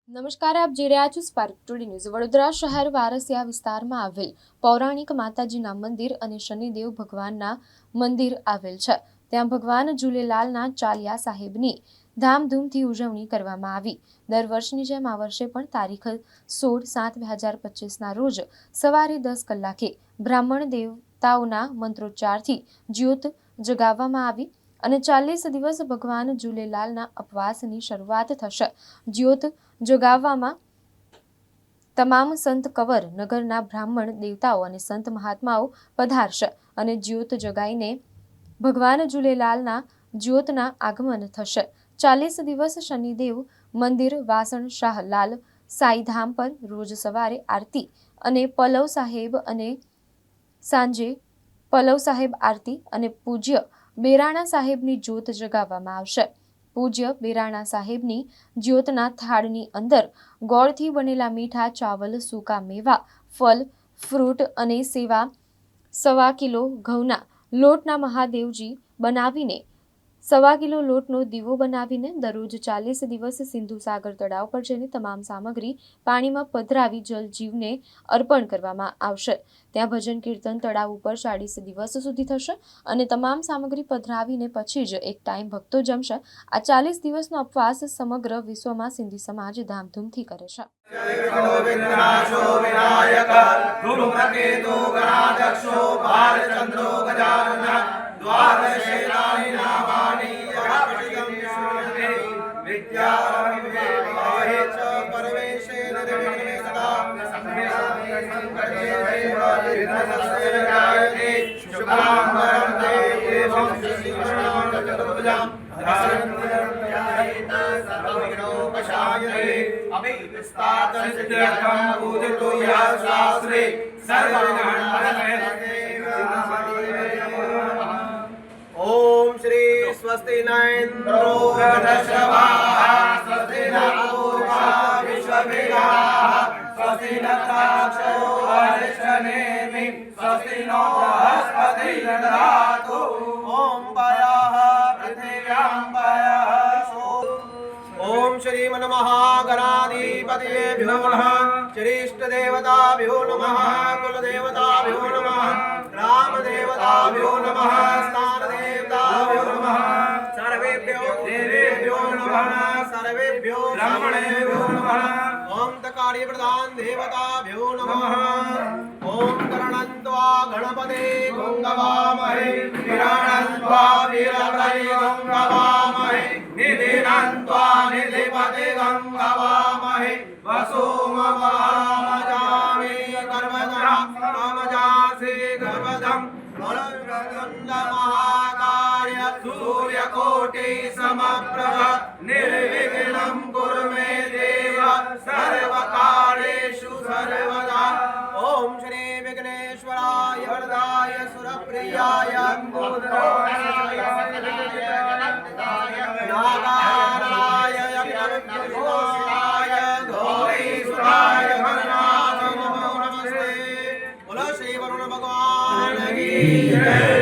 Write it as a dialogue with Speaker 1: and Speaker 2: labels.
Speaker 1: નમસ્કાર, આપ જોઈ રહ્યા છો સ્પાર્ક ટુડે ન્યૂઝ। વડોદરા શહેર વારસિયા વિસ્તારમાં આવેલ પૌરાણિક માતાજીના મંદિર અને શનિદેવ ભગવાનના મંદિર આવેલ છે। ત્યાં ભગવાન ઝૂલેલાલના ચાલિયા સાહેબની ધામધૂમથી ઉજવણી કરવામાં આવી। દર વર્ષની જેમ આ વર્ષે પણ તારીખ 16/7/2025ના રોજ સવારે 10 કલાકે બ્રાહ્મણ દેવતાઓના મંત્રોચ્ચારથી જ્યોત જગાવવામાં આવી અને 40 દિવસ ભગવાન ઝૂલેલાલના ઉપવાસની શરૂઆત થશે। જ્યોત જગાવવામાં તમામ સંત કવર નગરના બ્રાહ્મણ દેવતાઓ અને સંત મહાત્માઓ પધારશે અને જ્યોત જગાઈને ભગવાન ઝૂલેલાલના જ્યોતના આગમન થશે। 40 દિવસ શનિદેવ મંદિર વાસણ શાહ લાલ સાઈધામ પર રોજ સવારે આરતી અને પલવ સાહેબ અને સાંજે પલવ સાહેબ આરતી અને પૂજ્ય બેરાણા સાહેબની જ્યોત જગાવવામાં આવશે। પૂજ્ય બેરાણા સાહેબની જ્યોતના થાળની અંદર ગોળથી બનેલા મીઠા ચાવલ, સૂકા મેવા, ફળ, ફ્રૂટ અને સેવા 1.25 કિલો ઘઉંના લોટના મહાદેવજી બનાવીને 1.25 કિલો લોટનો દીવો બનાવીને દરરોજ 40 દિવસ સિંધુ સાગર તળાવ પર જઈને તમામ સામગ્રી પાણીમાં પધરાવી જલ જીવને અર્પણ કરવામાં આવશે। ત્યાં ભજન કીર્તન તળાવ ઉપર 40 દિવસ સુધી થશે અને તમામ સામગ્રી પધરાવીને પછી જ એક ટાઈમ ભક્તો જમશે। આ 40 દિવસનો ઉપવાસ સમગ્ર વિશ્વમાં સિંધી સમાજ ધામધૂમથી કરે છે।
Speaker 2: ओम श्री स्वस्ति न इंद्रो वृषभाः स्वस्ति न पूर्वा विश्ववेदाः स्वस्ति नक्षत्रो अरिष्टनेमि स्वस्ति नो बृहस्पतिर्दधातु ओम पयः पृथिव्यां पयः ओम श्री मनमहागणाधिपतयेभ्यो नमः श्रीष्टदेवताभ्यो नमः कुलदेवताभ्यो नमः ग्रामदेवताभ्यो नमः स्थानदेवताभ्यो नमः सर्वेभ्यो देवेभ्यो नमः सर्वेभ्यो ब्राह्मणेभ्यो नमः ओम तकार्य प्रधान देवताभ्यो नमः ओम करणन्त्वा गणपते गंगवामहे विराणन्त्वा वीरप्रति गंगवामहे निधिनन्त्वा निधिपते गंगवामहे वसुमवामजामि गर्भधं ममजासि गर्भधं वक्रतुण्ड महाकाय सूर्यकोटि समप्रभ निर्विघ्नं कुरु मे देव सर्वकार्येषु सर्वदा ओम श्री विघ्नेश्वराय वरदाय सुरप्रियाय नागाय यज्ञविघ्नविघ्नाय गौरीसुताय भगवान् नमो नमस्ते। बोलो श्री वरुण भगवान की जय।